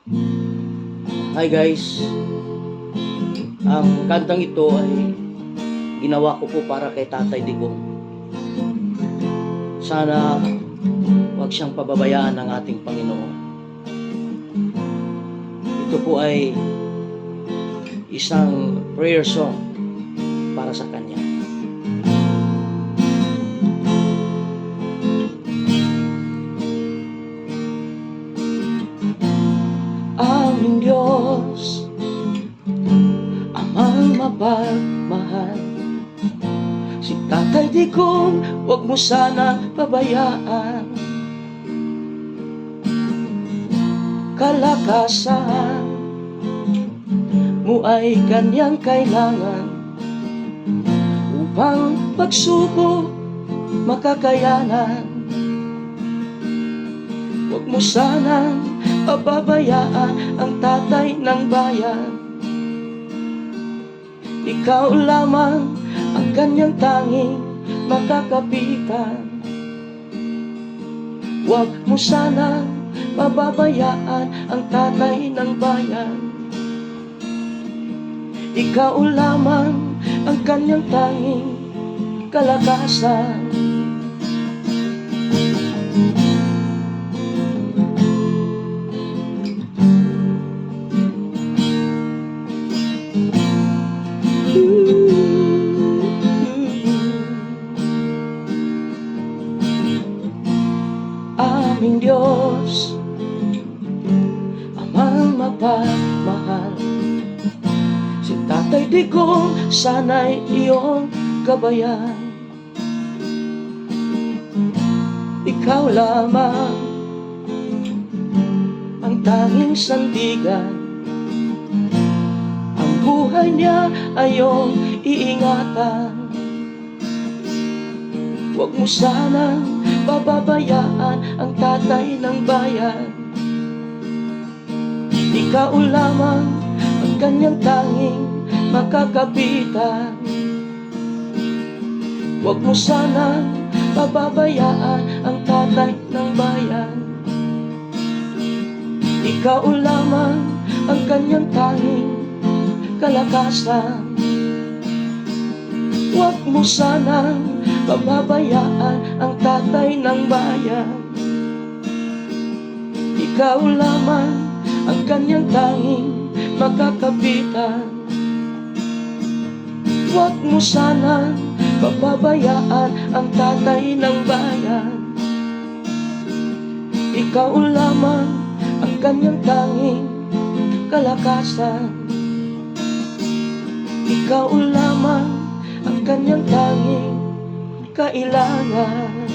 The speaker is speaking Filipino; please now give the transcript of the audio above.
Hi guys, ang kantang ito ay ginawa ko po para kay Tatay Digong. Sana wag siyang pababayaan ng ating Panginoon. Ito po ay isang prayer song para sa Kanya. Aming Diyos, Amang mapagmahal, si Tatay Digong, huwag mo sana pabayaan. Kalakasan mo ay kanyang kailangan upang pagsubok makakayanan. Huwag mo sanang pababayaan ang tatay ng bayan. Ikaw lamang ang kanyang tanging makakapitan. Huwag mo sanang pababayaan ang tatay ng bayan. Ikaw lamang ang kanyang tanging kalakasan. Aming Diyos, Amang mapagmahal, si Tatay Digong sana'y iyong gabayan. Ikaw lamang ang tanging sandigan, ang buhay niya ay iyong iingatan. Huwag mo sanang pababayaan ang tatay ng bayan. Ikaw lamang ang kanyang tanging makakapitan. Huwag mo sanang pababayaan ang tatay ng bayan. Ikaw lamang ang kanyang tanging kalakasan. Huwag mo sanang pababayaan ang tatay ng bayan. Ikaw lamang ang kanyang tanging makakapitan. Huwag mo sanang pababayaan ang tatay ng bayan. Ikaw lamang ang kanyang tanging kalakasan. Ikaw lamang ang kanyang tanging kailangan.